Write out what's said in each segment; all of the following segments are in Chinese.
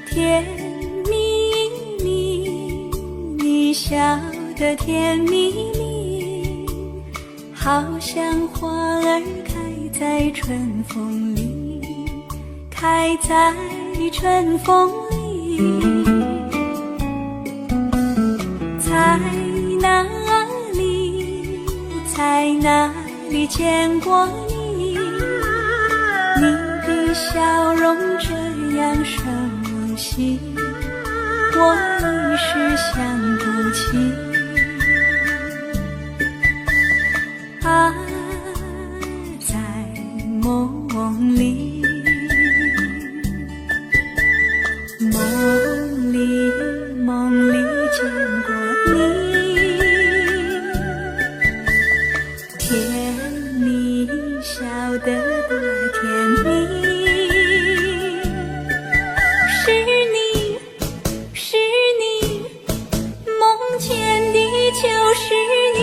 甜蜜蜜，你笑得甜蜜蜜，好像花儿开在春风里，开在春风里。在哪里，在哪里见过你？你的笑容这样熟悉，我一时想不起。啊，在梦里，梦里，梦里见过你，甜蜜笑得多甜蜜。就是你，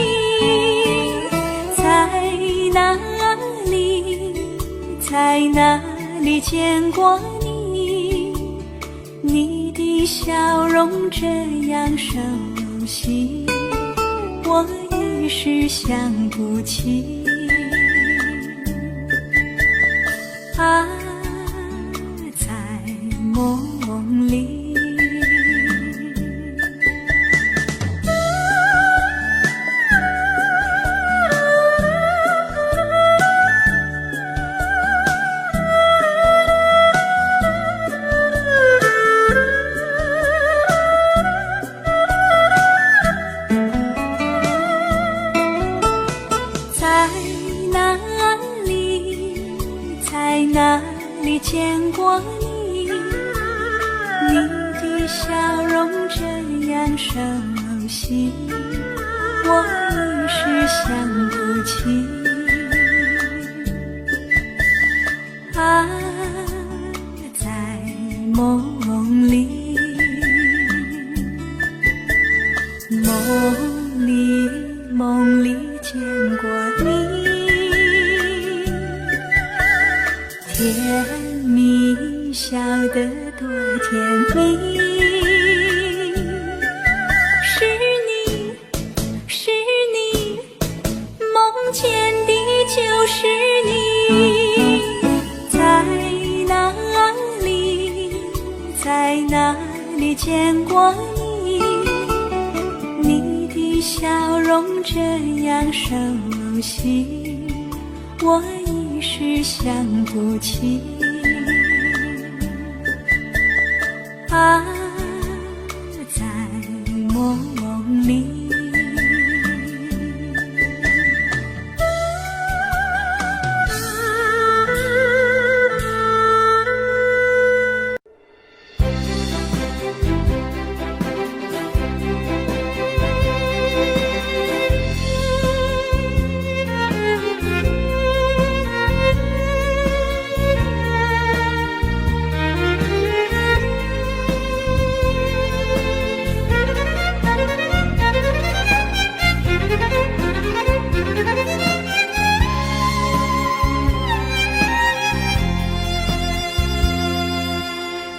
在哪里，在哪里见过你？你的笑容这样熟悉，我一时想不起。啊，在梦里。在哪里见过你？你的笑容这样熟悉，我一时想不起。啊，在梦里，梦里，梦里见过你。甜蜜笑得多甜蜜，是你，是你，梦见的就是你。在哪里，在哪里见过你？你的笑容这样熟悉，我一时想不起。啊，在梦里。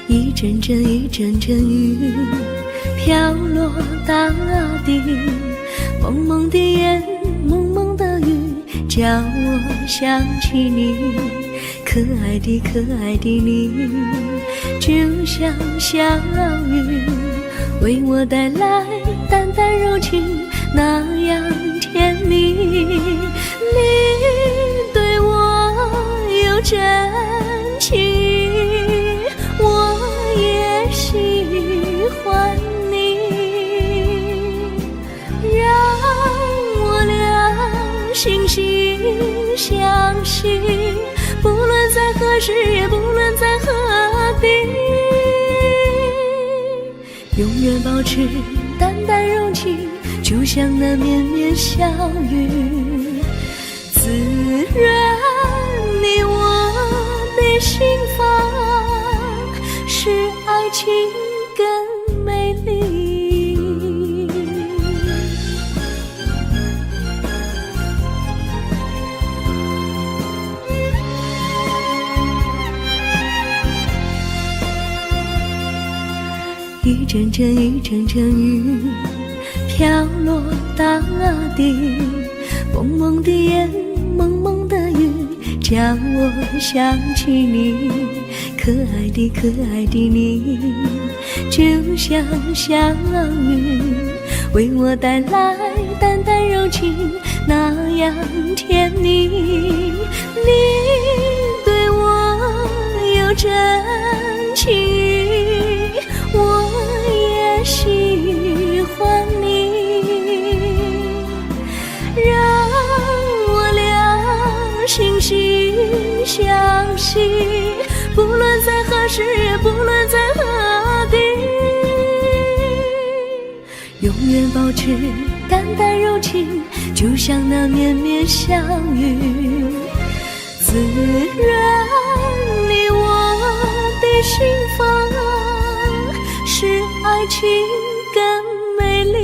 一阵阵一阵阵雨飘落大地，蒙蒙的眼，蒙蒙的雨，叫我想起你，可爱的可爱的你，就像小雨，为我带来淡淡柔情，那样甜蜜。你对我有真情，我也喜欢你，让我俩惺惺相惜，不论在何时，也不论在何地，永远保持淡淡柔情，就像那绵绵小雨，滋润你我的心房，使爱情更美丽。阵阵雨，阵阵雨，飘落大地。蒙蒙的烟，蒙蒙的雨，叫我想起你。可爱的可爱的你，就像小雨，为我带来淡淡柔情，那样甜蜜。你对我有真情意，我也喜欢你，让我俩惺惺相惜，不论在何时，不论在何地，永远保持淡淡柔情，就像那绵绵小雨，滋润你我的心房，使爱情更美丽。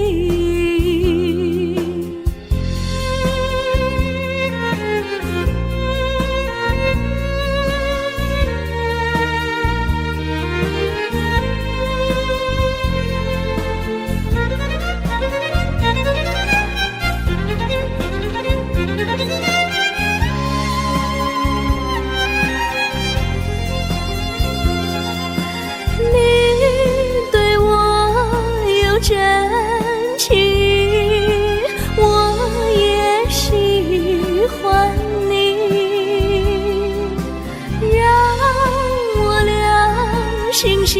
真情，我也喜欢你，让我俩惺惺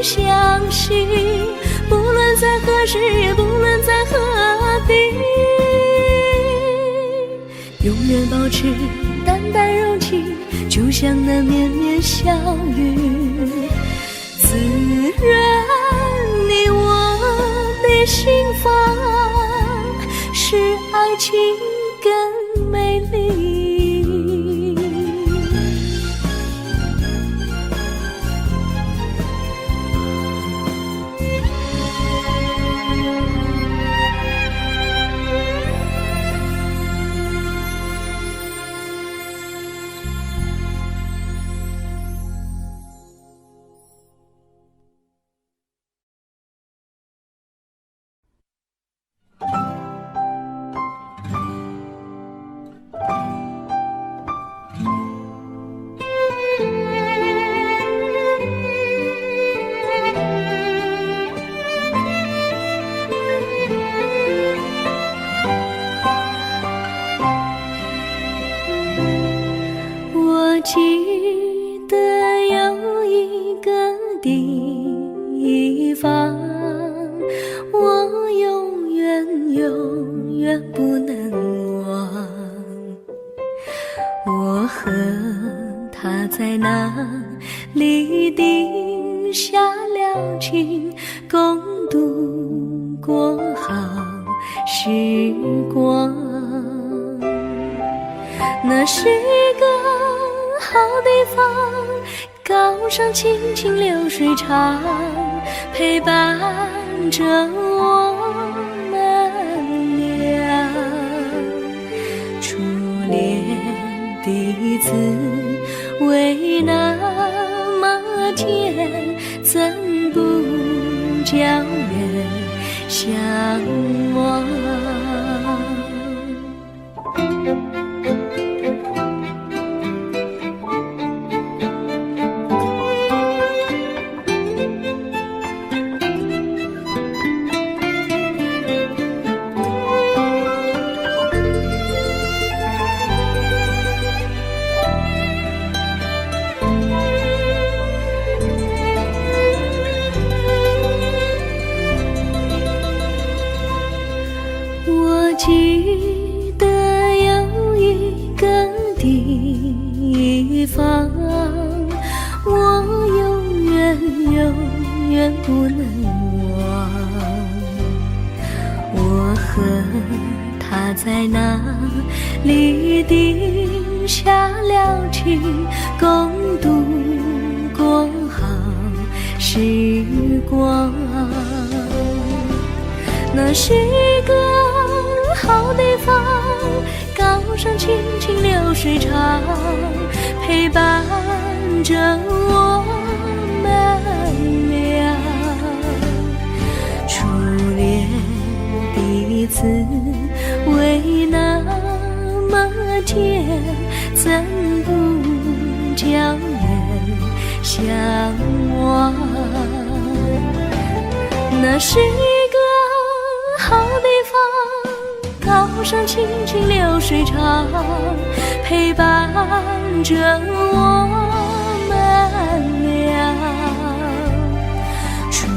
相惜，不论在何时，不论在何地，永远保持淡淡柔情，就像那绵绵小雨，滋润你我的心房，使爱情更美丽。记得有一个地方，我永远不能忘。我和他在那里定下了情，共度过好时光。那是一个好地方，高山青青流水长，陪伴着我们俩。初恋的滋味那么甜，怎不叫人向往？记得有一个地方，我永远不能忘。我和他在那里定下了情，共度过好时光。那是一个好地方，高山青青流水长，陪伴着我们俩。彼此为那么甜，怎不叫人向往？那是一个好地方，高山清清流水长，陪伴着我们俩。初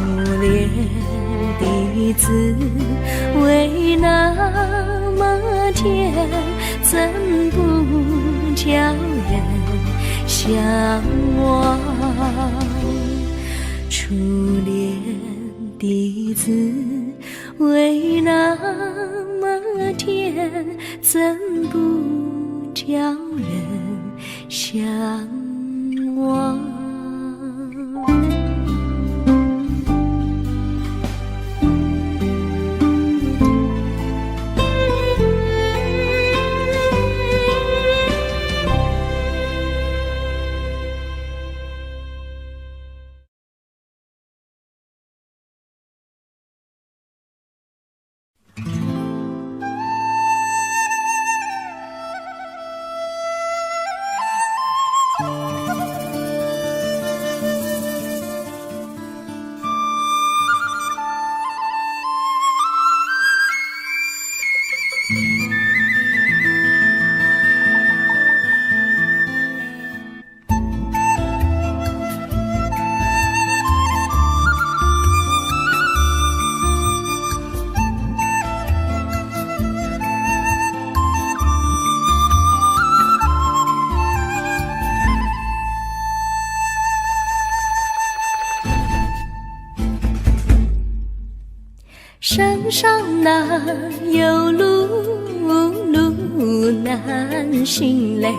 恋的滋味那么甜，怎不叫人向往？初恋的滋味那么甜，怎不叫人向往？山上哪有路，路难行嘞，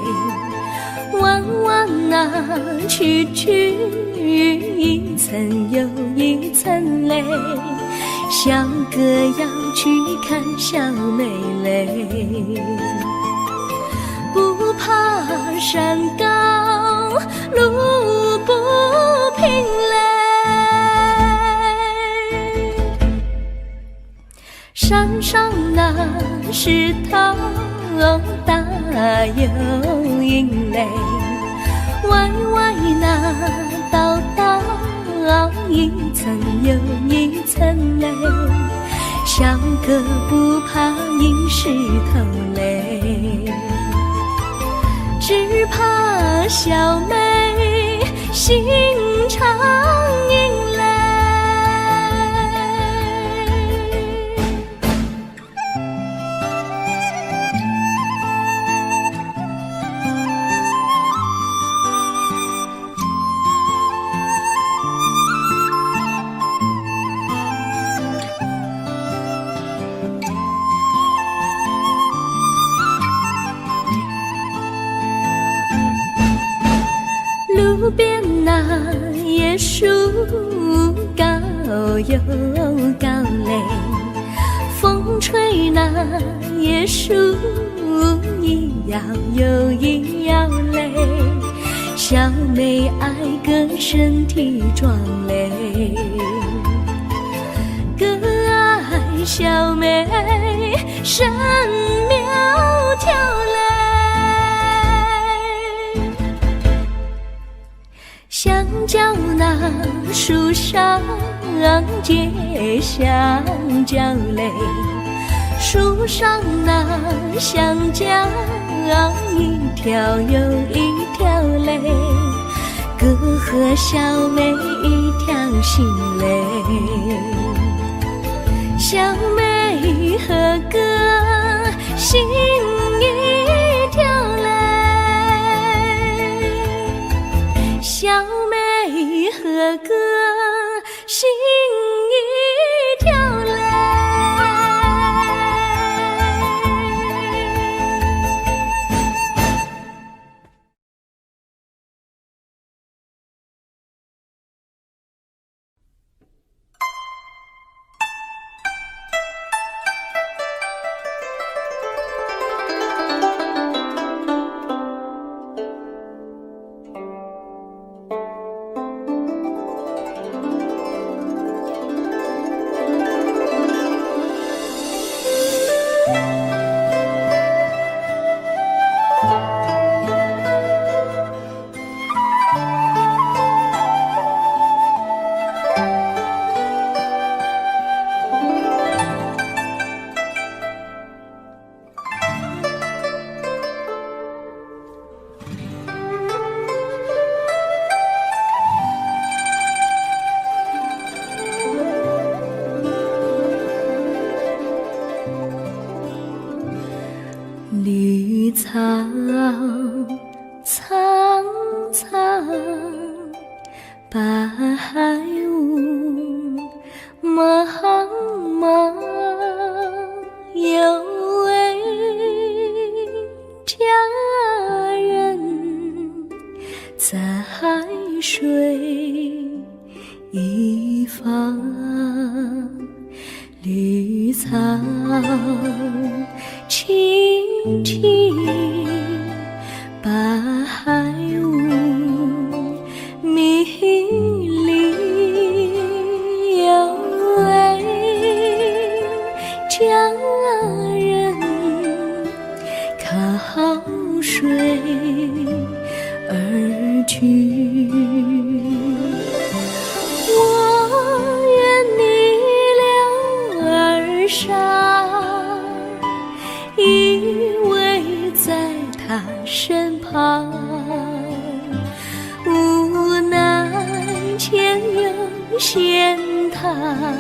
弯弯啊曲曲，一层又一层嘞，小哥要去看小妹嘞，不怕山高路不平嘞，山上那石头大又硬嘞，歪歪那道道一层又一层嘞，小哥不怕硬石头嘞，只怕小妹心肠硬嘞。路边那椰树高又高嘞，风吹那椰树一摇又一摇嘞，小妹爱个身体壮嘞，哥爱小妹身苗条嘞，香蕉那树上结香蕉嘞，树上那香蕉一条又一条嘞，哥和小妹一条心嘞，小妹和哥心一条嘞，小妹和哥心一条嘞。绿草苍苍，白雾茫茫，有位佳人在水一方，绿草青青，白雾迷离，有位佳人靠水而居。我愿你了儿伤，依偎在他身旁，无奈前有险滩，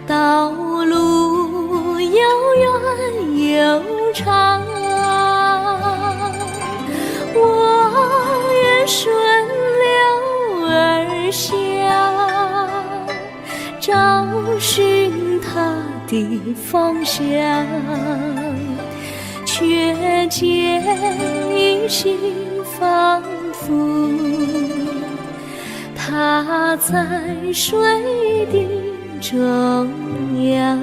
道路又远又长，我愿顺流而下，找寻他的方向，却见一心仿佛他在水的中央。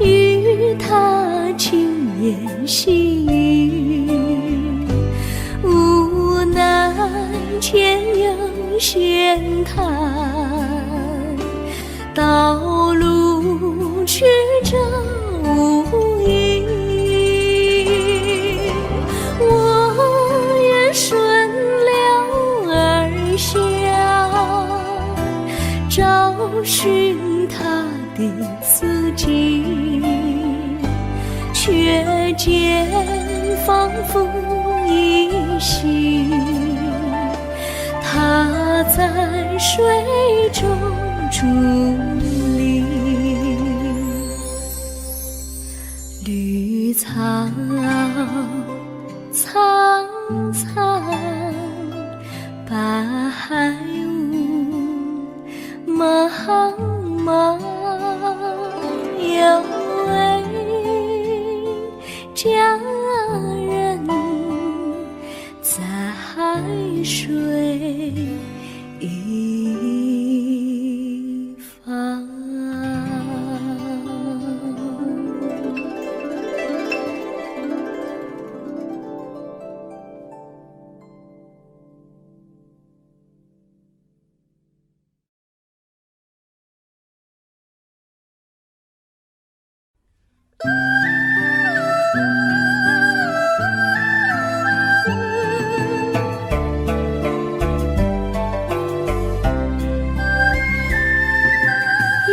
与他轻言细语，无奈前有险滩，道路曲折无依，我愿顺流而下，找寻他的足迹，却见仿佛依稀，他在水中伫立。绿草苍苍，白雾茫茫，有位佳人在水一方。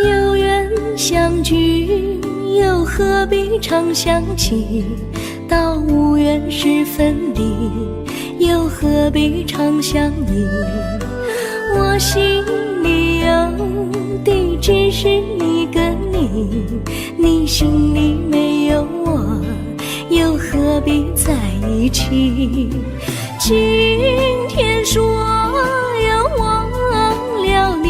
有缘相聚，又何必常相期？到无缘时分离，又何必常相依？我心里有的只是一个你，你心里没有我，又何必在一起？今天说要忘了你，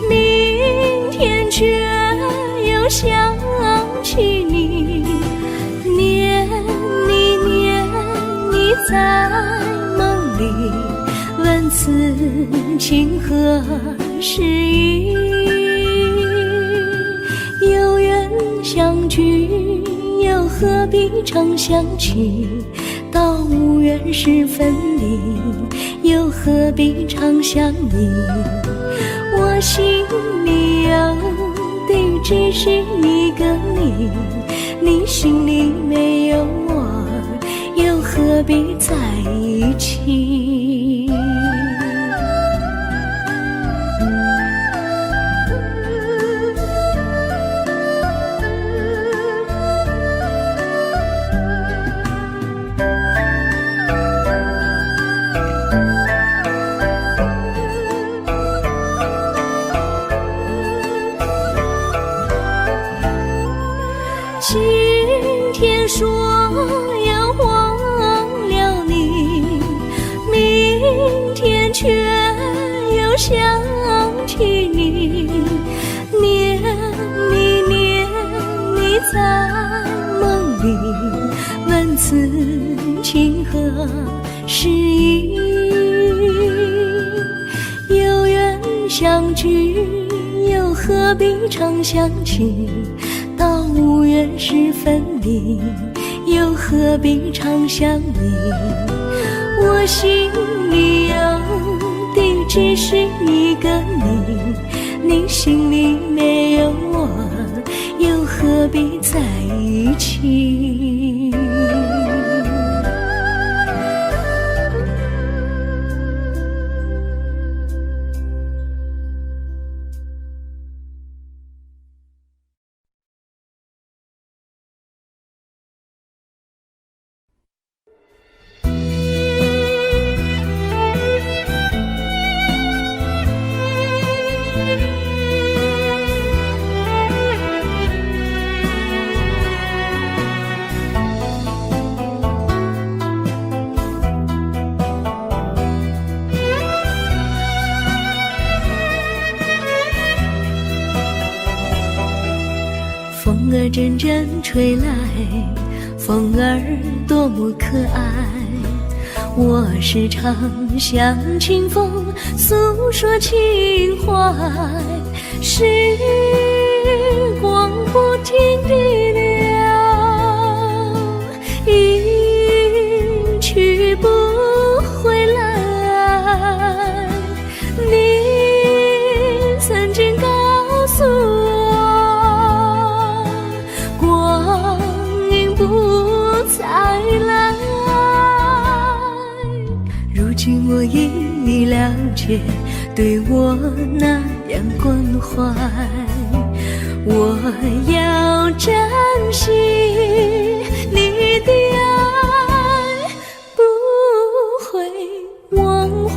明天却又想起你，念你在梦里，问此情何时已？有缘相聚，又何必常想起？到无缘时分离，又何必常想你？我心里有的只是一个你，你心里没有我，又何必在一起？今天说要忘了你，明天却又想起你，念你在梦里，问此情何时已？有缘相聚，又何必常想起？到无缘时分离，又何必常想你？我心里有的只是一个你，你心里没有我，又何必在一起？风儿阵阵吹来，风儿多么可爱。我时常向清风诉说情怀，时光不停地流，一去不回来。你曾经告诉我，光阴不再来。如今我已了解，对我那样关怀，我要珍惜你的爱，不会忘怀。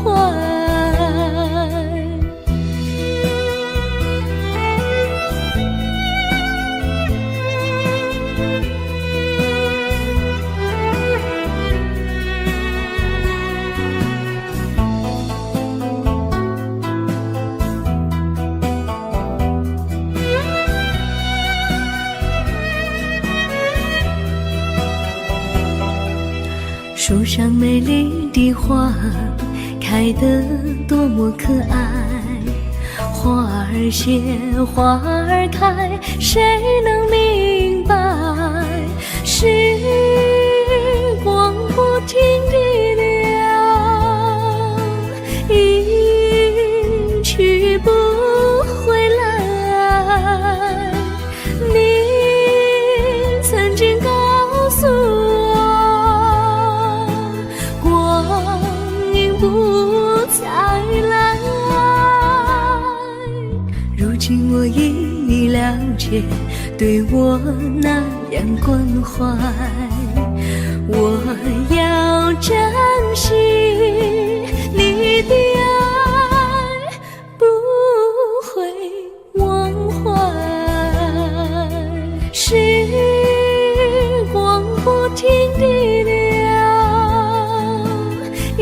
树上美丽的花开得多么可爱，花儿谢，花儿开，谁能明白？时光不停地流，一去不回来。你曾经告诉我，光阴不再来。如今我已了解，对我那样关怀，我要珍惜你的爱，不会忘怀。时光不停地流，一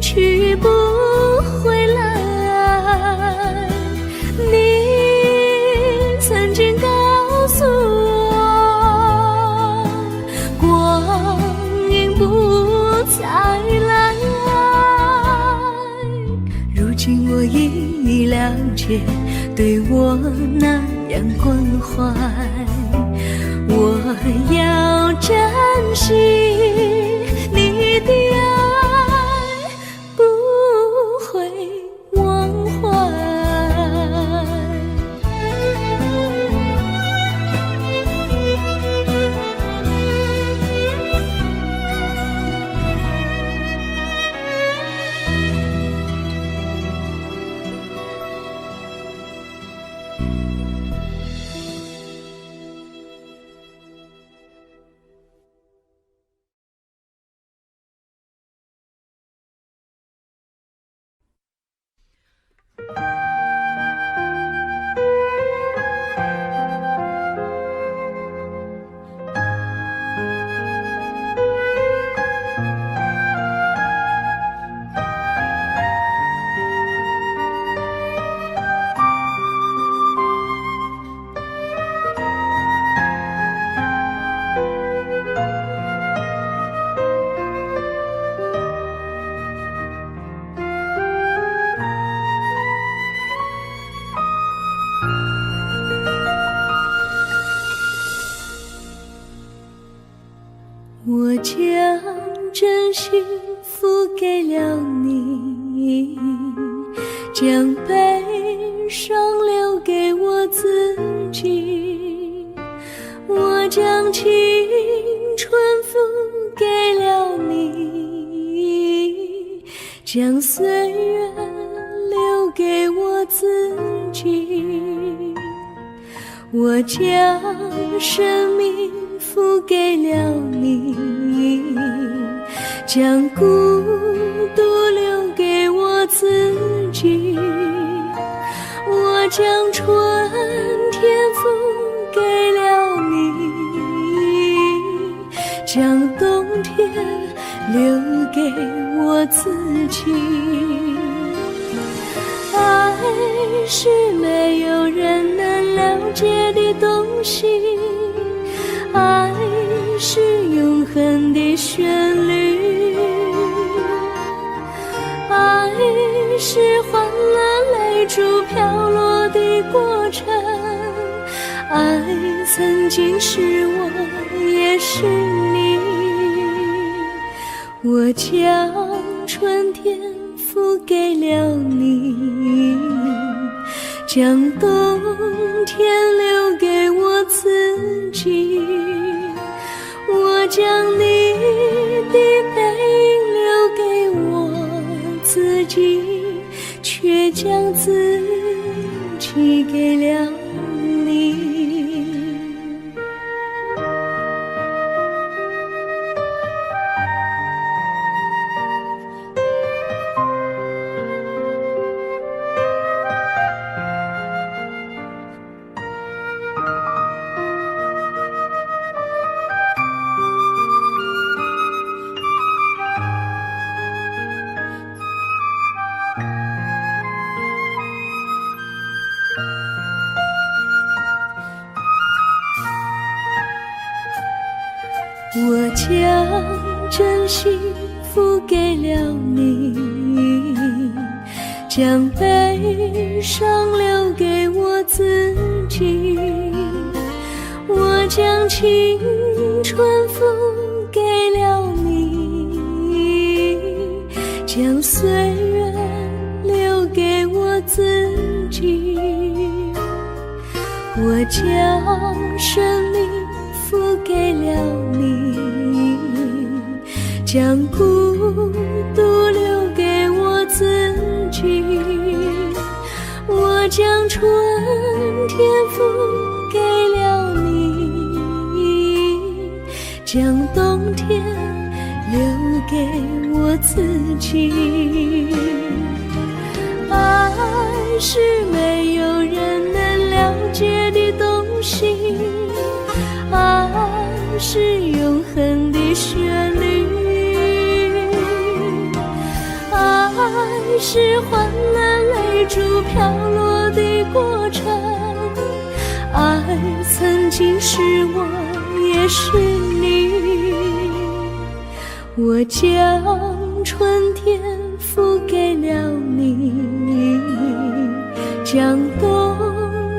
去不回来。你曾经告诉我，光阴不再来。如今我已了解，对我那样关怀，要珍惜你的爱，不会忘怀。我将真心付给了你，将悲伤留给我自己。我将青春付给了你，将岁月留给我自己。我将生命付给了你，将孤独留给我自己。我将春天付给了你，将冬天留给我自己。爱是没有人能了解的东西，爱是永恒的旋律，爱是换了泪珠飘落的过程，爱曾经是我也是你。我将春天付给了你，将冬天留给我自己。我将你的背影留给我自己，却将自己给了你。我将真心付给了你，将悲伤留给我自己。我将青春付给了你，将岁月留给我自己。我将生命付给了你，将孤独留给我自己。我将春天付给了你，将冬天留给我自己。爱是没有人能了解的东西，爱是永恒的旋律，爱是换了泪珠飘落的过程，爱曾经是我也是你。我将春天付给了你，将冬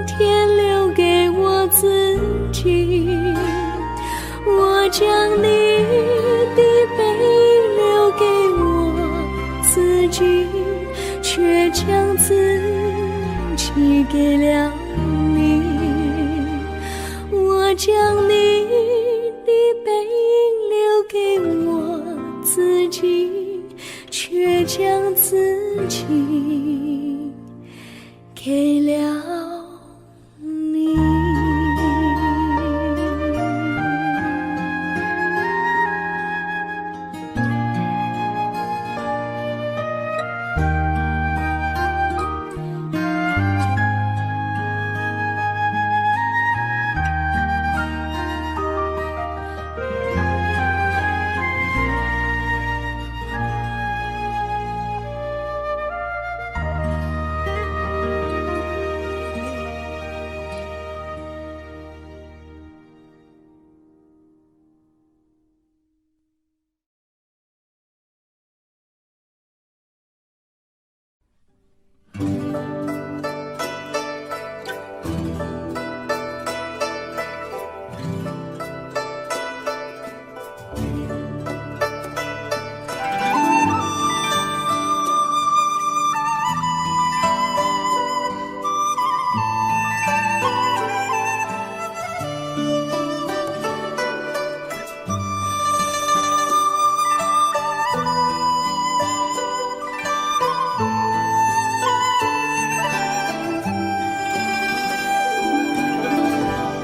天留给我自己。将你的背影留给我自己，却将自己给了你。我将你的背影留给我自己，却将自己给了你。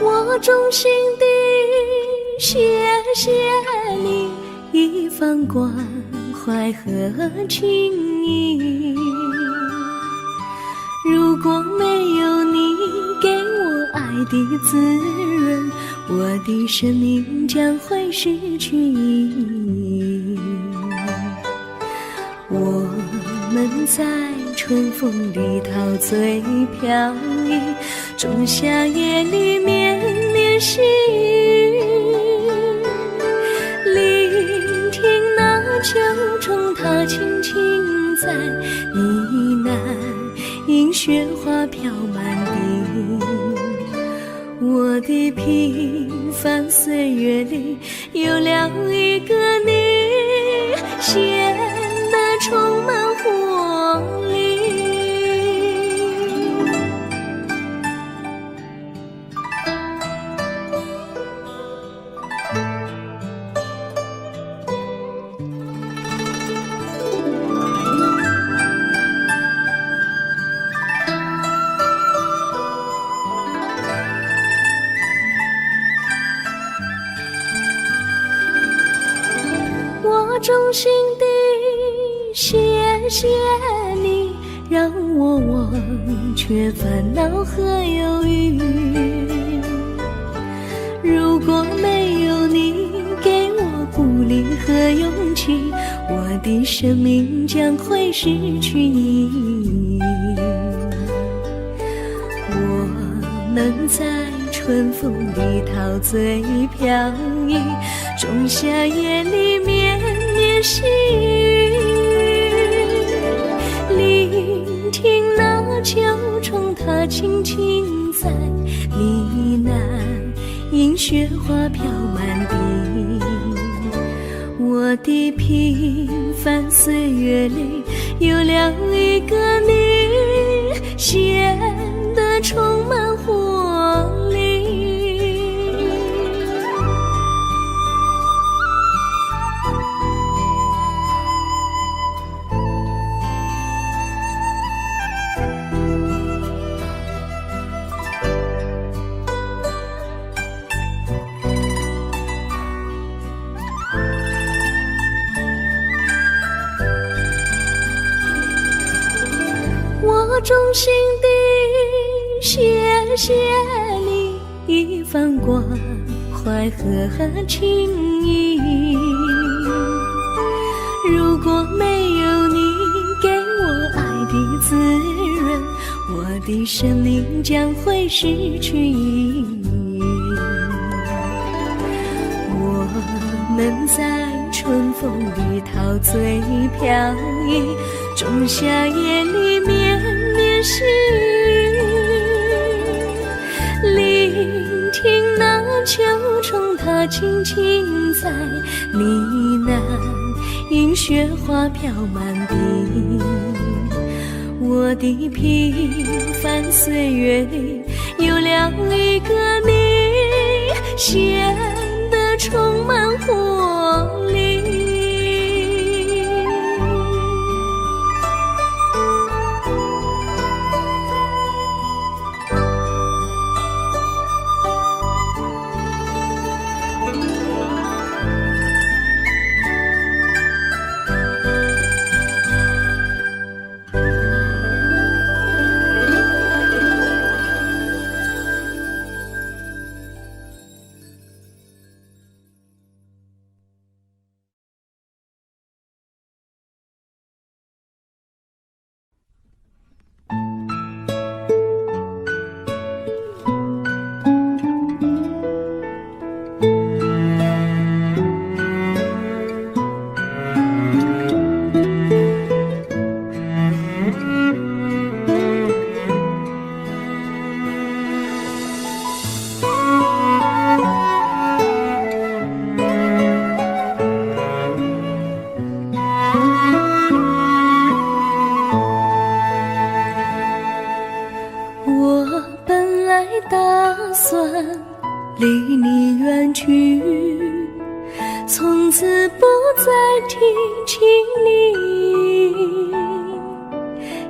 我衷心地谢谢你一番关怀和情谊，如果没有你给我爱的滋润，我的生命将会失去意义。我们在春风里陶醉飘逸，仲夏夜里绵绵细雨，聆听那秋虫它轻轻在呢喃，迎雪花飘满地。我的平凡岁月里有了一个你，显得充满活力。我衷心地谢谢你，让我忘却烦恼和忧郁。如果没有你给我鼓励和勇气，我的生命将会失去意义。我们在春风里陶醉飘逸，仲夏夜里绵绵细雨，聆听那秋虫它轻轻在呢喃，迎雪花飘满地。我的平凡岁月里有了一个你，显得充满活力。我衷心地谢谢你一番关怀和情谊，如果没有你给我爱的滋润，我的生命将会失去意义。我们在春风里陶醉飘逸，仲夏夜里绵绵细雨，聆听那秋虫它轻轻在呢喃，银雪花飘满地。我的平凡岁月里有了一个你，显得充满活力。离你远去，从此不再提起你。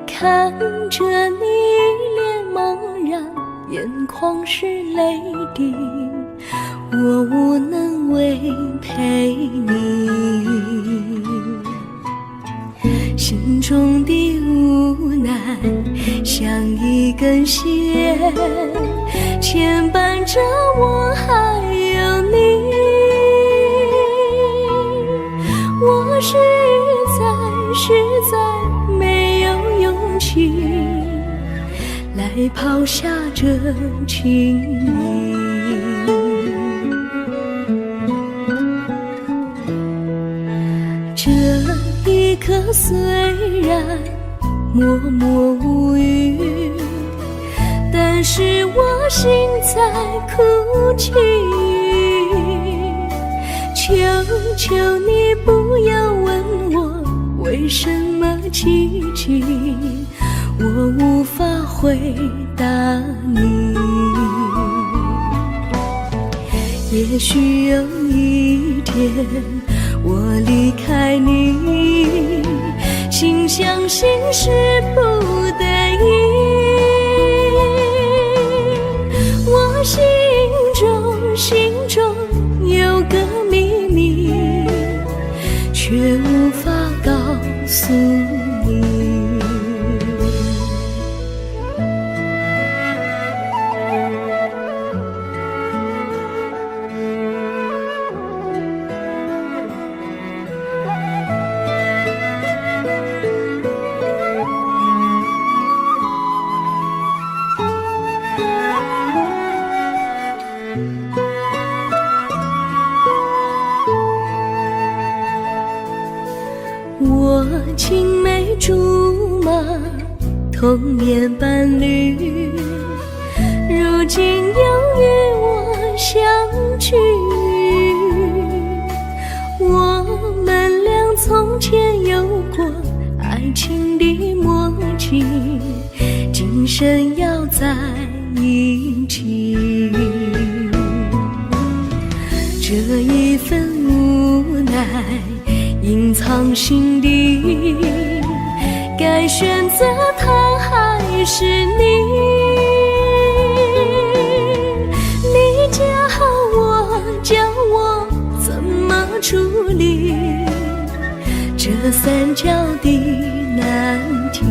看着你一脸茫然，眼眶是泪滴，我无能为陪你。心中的无奈像一根线，牵绊着我还有你。我实在没有勇气来抛下这情谊。这一刻虽然默默无语，但是我心在哭泣。求求你不要问我为什么寂静，我无法回答你。也许有一天我离开你，心相信是不得已。我心中有个秘密，却无法告诉你。我青梅竹马，童年伴侣，如今又与我相聚。我们俩从前有过爱情的默契，今生要在一起。这一份无奈隐藏心底，该选择他还是你？你教我怎么处理这三角的难题？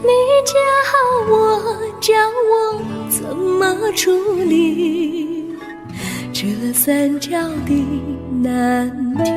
你教我怎么处理这三角的难题？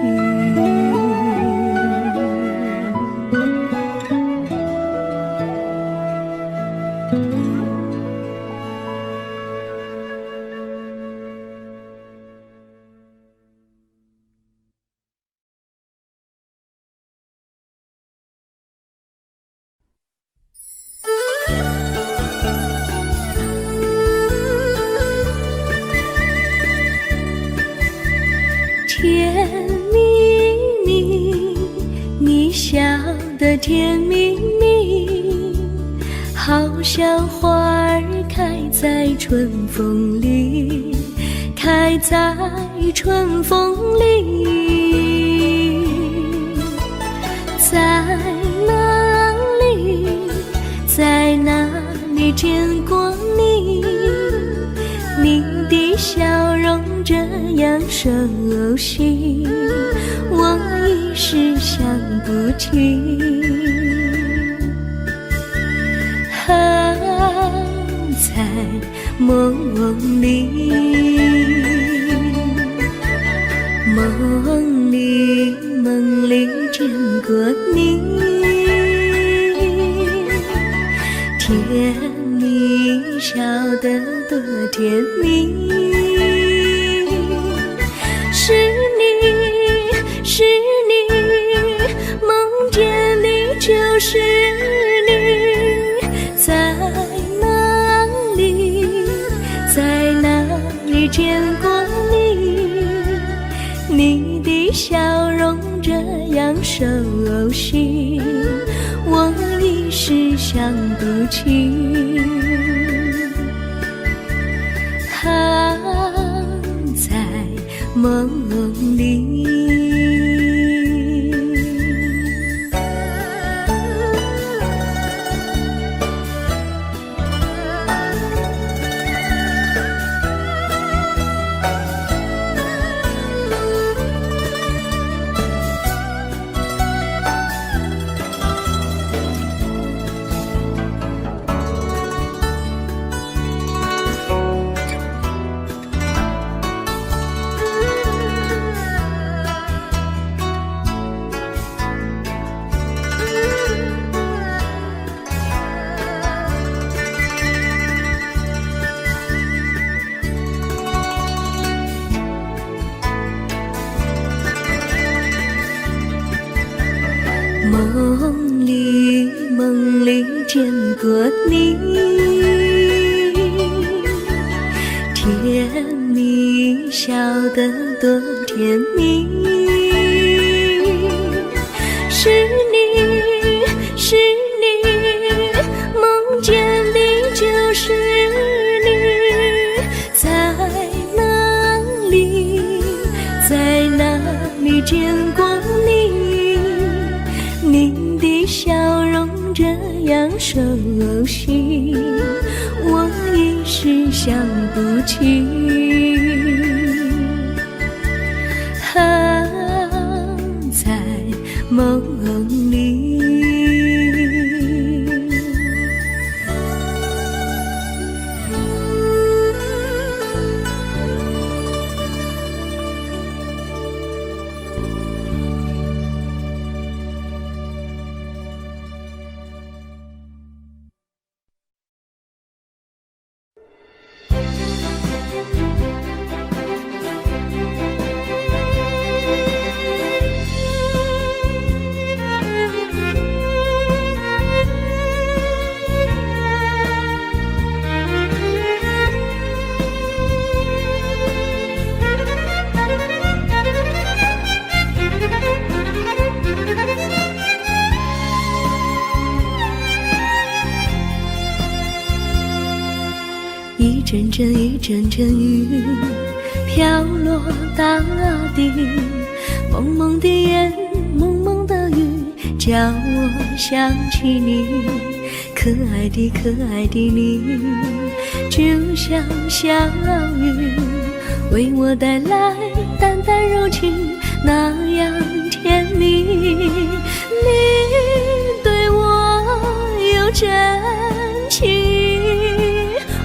的甜蜜蜜，好像花儿开在春风里，开在春风里。在哪里，在哪里见过你？你的笑容这样熟悉，我一时想不起。在梦里，梦里见过你，甜蜜笑得多甜蜜。是你，是你，梦见你就是你。在哪里，在哪里见过你？你的笑容这样熟悉，我一时想不起。在梦里。梦里见过你，甜蜜笑得多甜蜜。是你，是你，梦见你就是你。在哪里，在哪里见过你？你的笑容这样熟悉，我一时想不起。在梦里。一阵阵一阵阵雨飘落大地，蒙蒙的烟，蒙蒙的雨，叫我想起你，可爱的可爱的你，就像小雨，为我带来淡淡柔情，那样甜蜜。你对我有真情，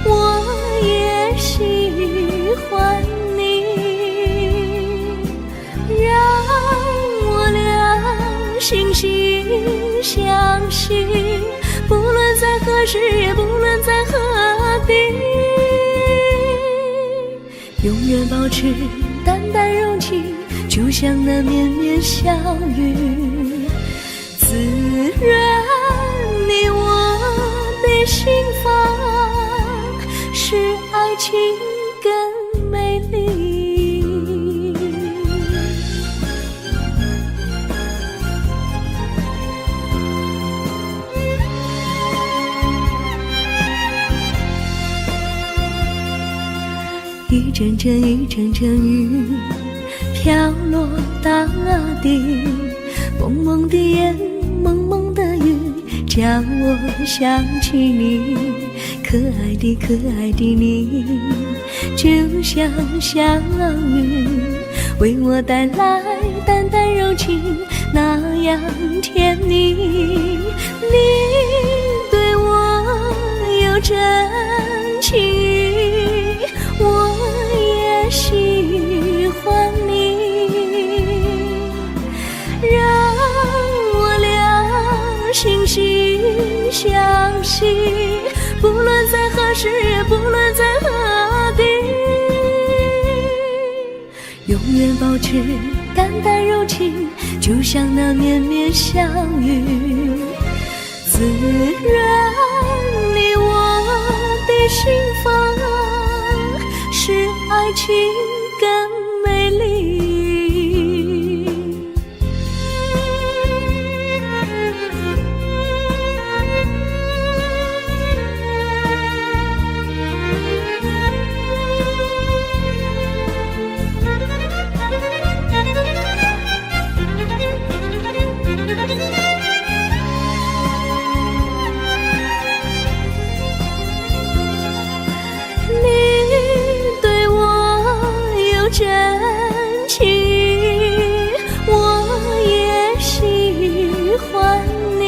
我也喜欢你，让我俩惺惺相惜，不论在何时，也不论在何地，永远保持淡淡柔情，就像那绵绵小雨，滋润你我的心房，使爱情更美丽。阵雨，阵阵雨飘落大地，蒙蒙的烟，蒙蒙的雨，叫我想起你，可爱的可爱的你，就像小雨，为我带来淡淡柔情，那样甜蜜。你对我有真情意，我也喜欢你，让我俩惺惺相惜，不论在何时，不论在何地，永远保持淡淡柔情，就像那绵绵小雨，滋润你我的心房，使爱情更美丽。真情，我也喜欢你，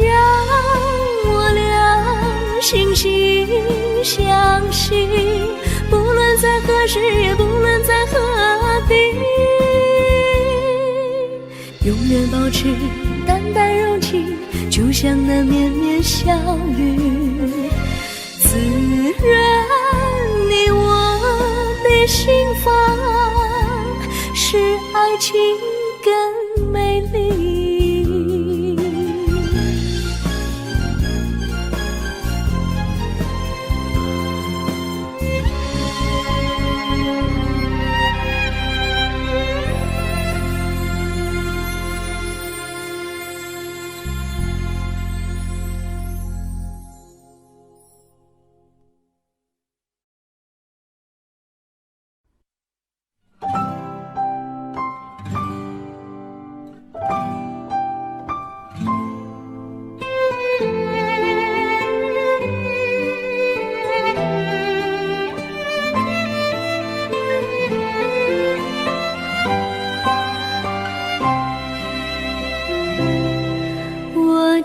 让我俩惺惺相惜，不论在何时，也不论在何地，永远保持淡淡柔情，就像那绵绵小雨，滋润你我的心房，使爱情更美丽。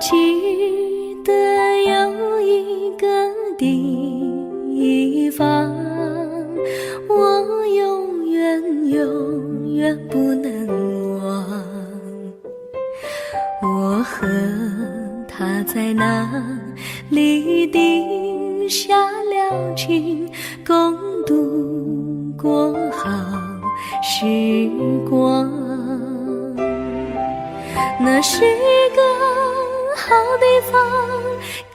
记得有一个地方，我永远不能忘。我和他在那里定下了情，共度过好时光。那是一个好地方，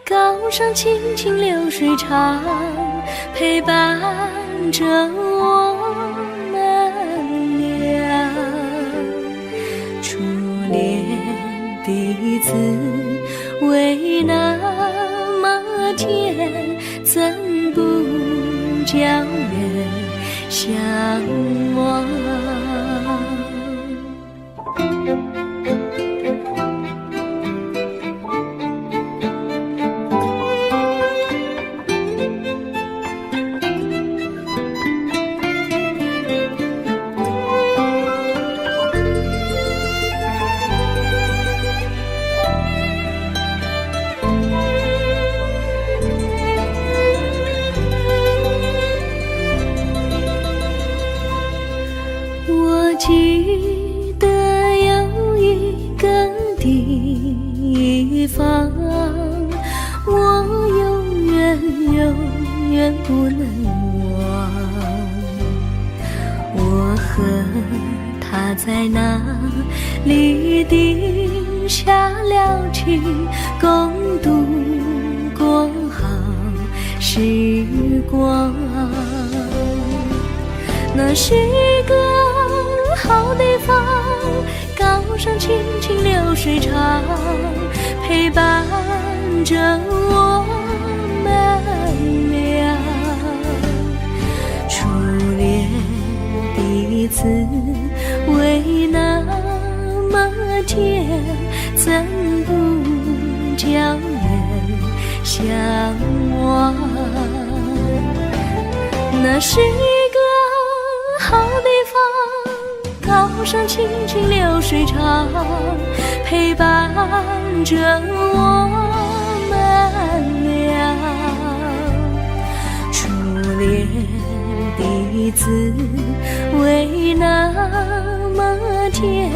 高山青青流水长，陪伴着我们俩。初恋的滋味那么甜，怎不叫人向往？记得有一个地方，我永远不能忘。我和他在那里定下了情，共度过好时光。那是一个好地方，高山青青流水长，陪伴着我们俩。子味那么甜，怎不叫人向往？那是一个好地方，高山清清流水长，陪伴着我们俩。初恋的滋味那么甜，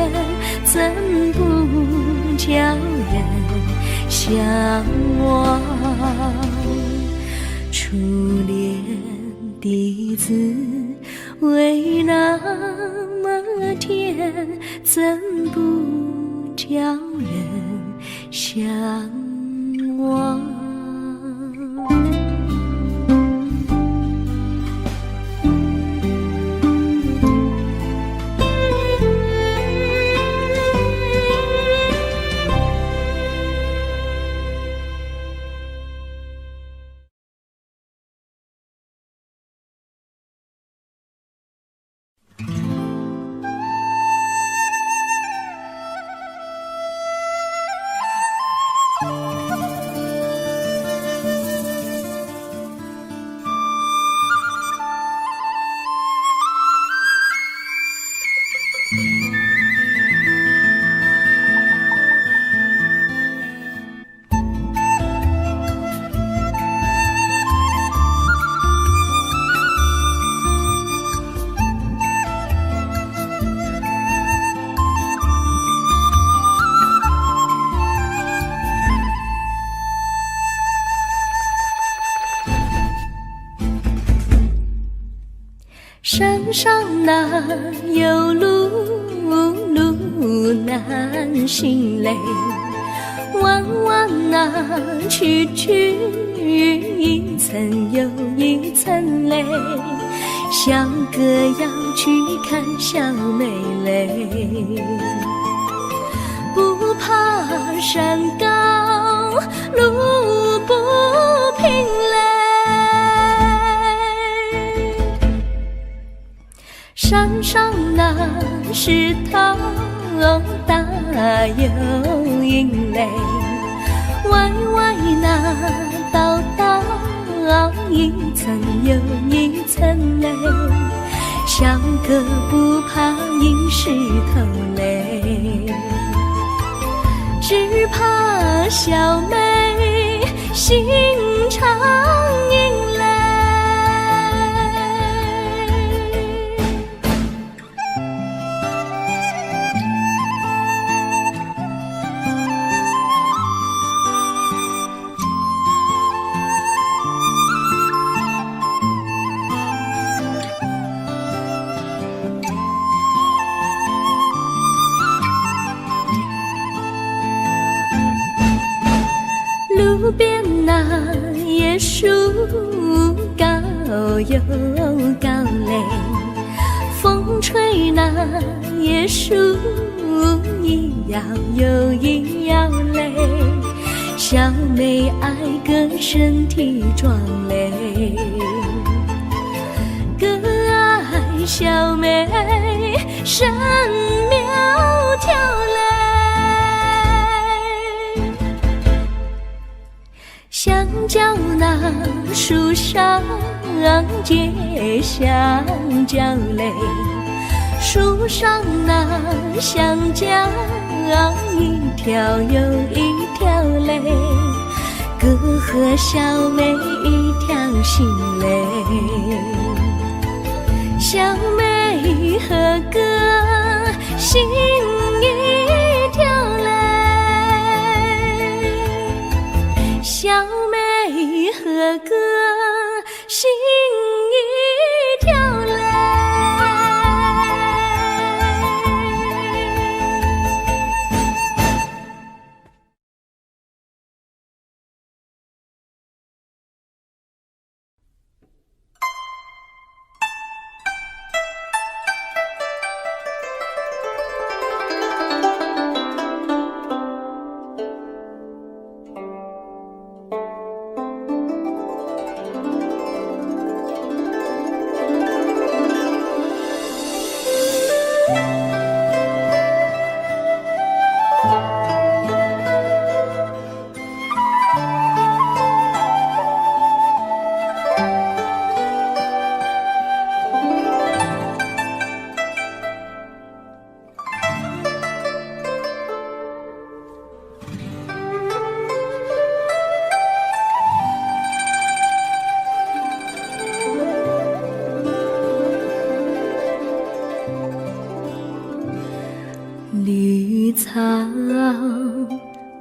怎不叫人向往？初恋的滋味那么甜，怎不叫人向往？山上哪有路，路难行嘞，弯弯啊曲曲，一层又一层嘞，小哥要去看小妹嘞，不怕山高路不平嘞，山上那石头大又硬嘞，歪歪那道道一层又一层嘞，小哥不怕硬石头嘞，只怕小妹心肠硬嘞。路边那椰树高又高嘞，风吹那椰树一摇又一摇嘞，小妹爱个身体壮嘞，哥爱小妹身苗条嘞，香蕉那树上结香蕉嘞，树上那香蕉一条又一条嘞，哥和小妹一条心嘞，小妹和哥心一条嘞，小妹和哥心一条嘞。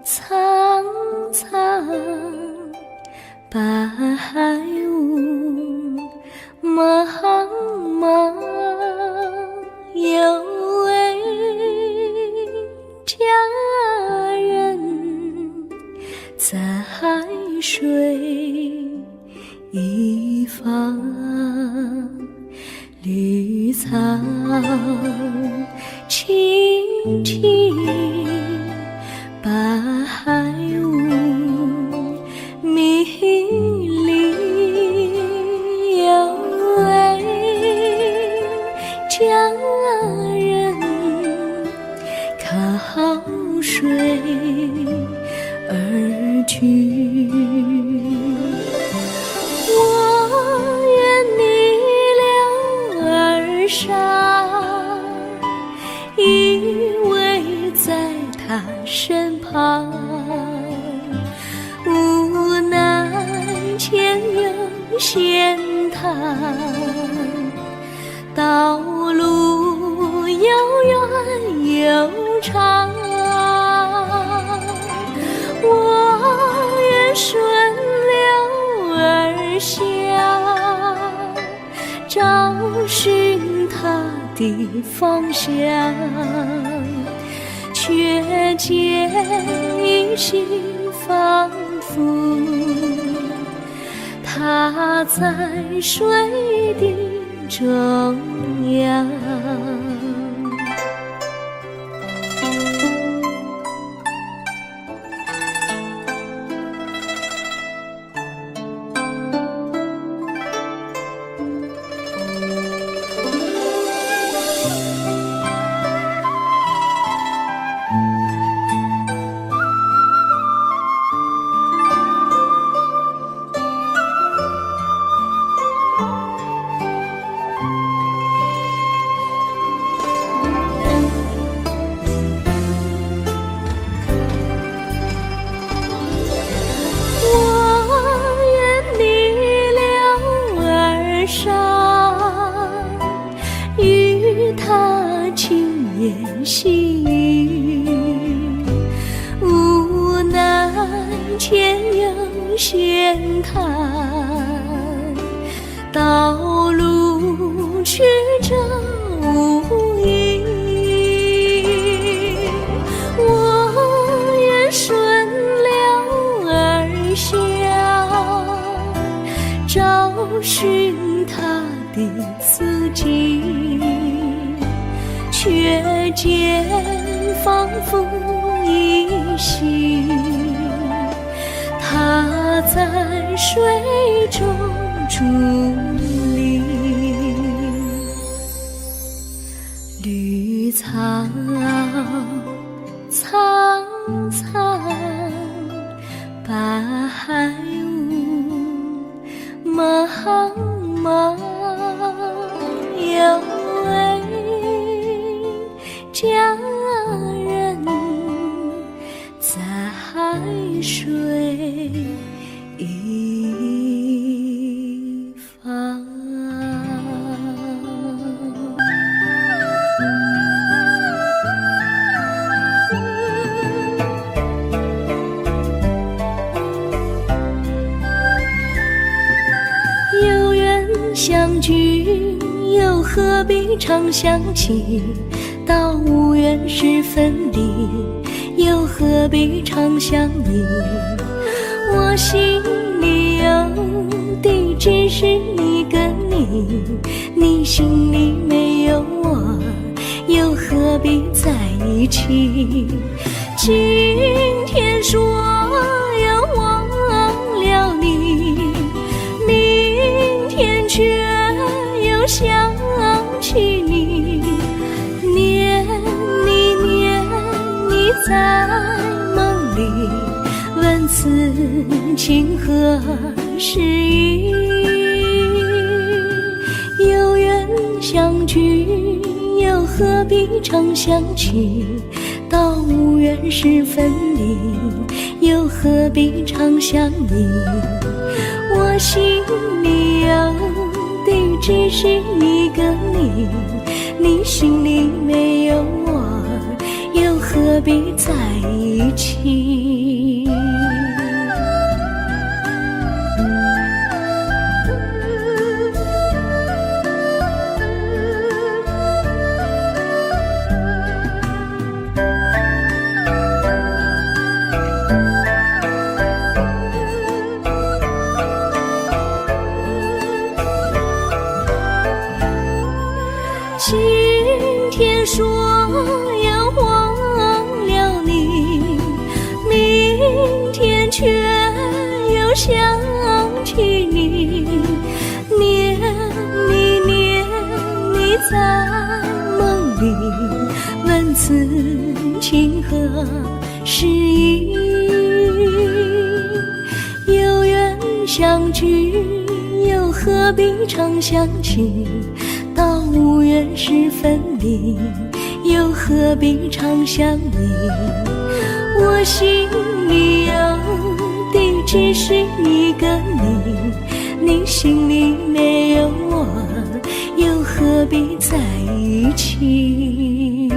苍苍，白雾茫茫，有位佳人在水一方，绿草青青，白雾迷离，有位佳人靠水而居。我愿你了而上，依偎在他身旁，无奈前有险滩，道路又远又长，我愿顺流而下，找寻他的方向，却见一心仿佛他在水的中央。与他轻言细语，无奈前有险滩，道路曲折无依，我愿顺流而下，找寻他的足迹，却见仿佛依稀，他在水中伫立。绿草苍苍，白雾茫茫，有位佳人在水一方。有缘相聚，又何必常想起？到无缘时分离，又何必常想你？我心里有的只是一个你，你心里没有我，又何必在一起？今天说要忘了你，明天却又想起你，念你在梦里，问此情何时已？有缘相聚，又何必常想起？到无缘时分离，又何必常想你？我心里有的只是一个你，你心里没有我，又何必在一起？今天说要忘了你，明天却又想起你，念你在梦里，问此情何时已？有缘相聚，又何必常想起？到无缘时分离，又何必常想你？我心里有的只是一个你，你心里没有我，又何必在一起？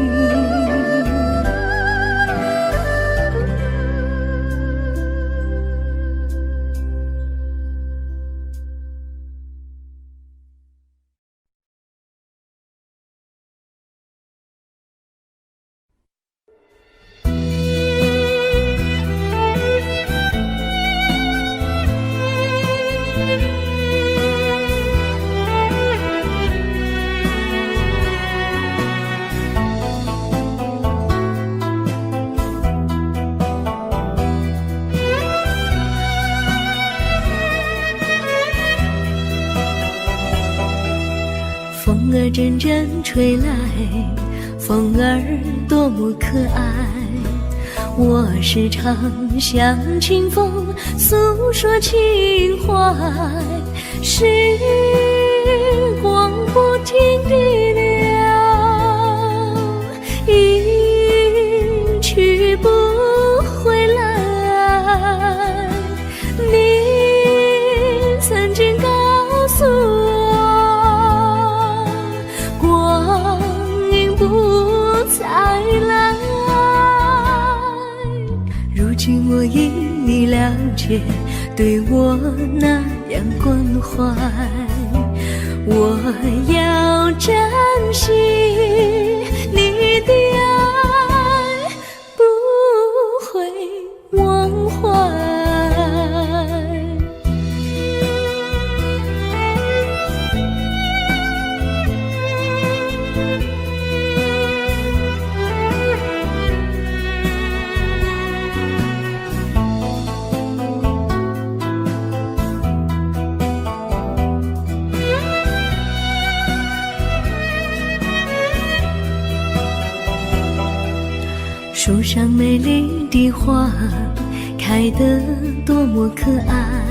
风儿阵阵吹来，风儿多么可爱。我时常向清风诉说情怀，时光不停地流，一去不回来。你曾经告诉我，光阴不再来。如今我已了解，对我那样关怀，我要珍惜你的爱，不会忘怀。树上美丽的花开得多么可爱，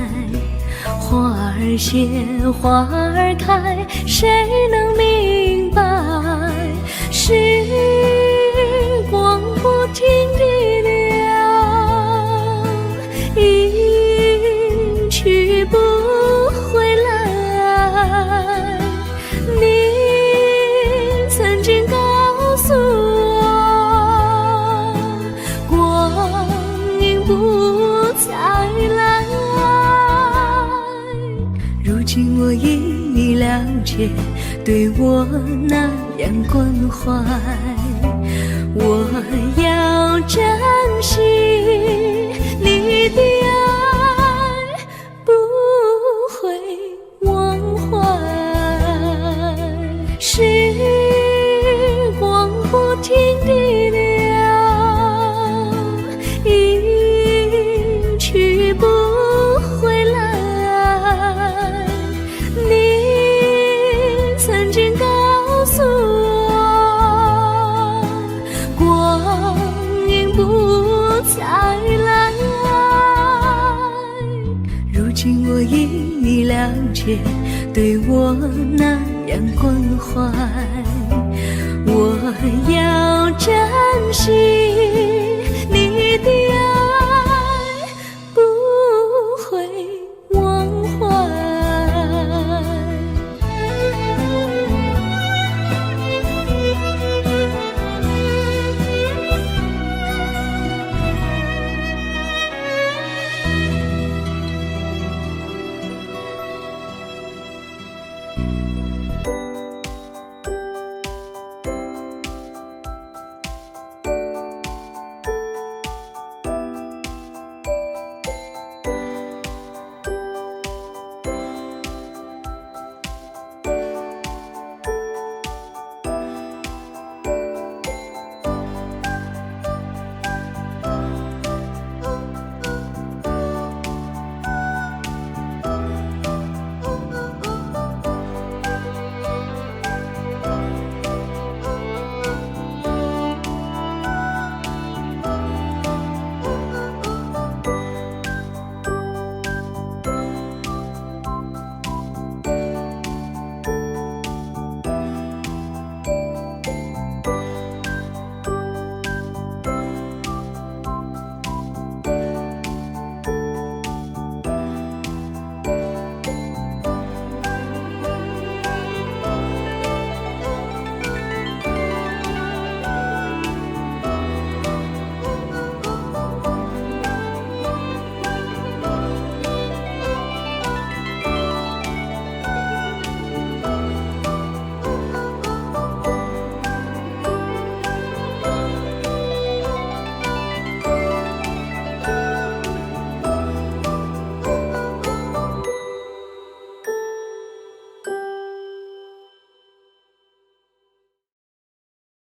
花儿谢，花儿开，谁能明白？时光不停地流，一去不回来。你曾经告诉我，不再来。如今我已了解，对我那样关怀，我要珍惜你的爱，不会忘怀。时光不停地流，去不回来。你曾经告诉我，光阴不再来。如今我已了解，对我那样关怀，我要珍惜你的爱，不会忘怀。你。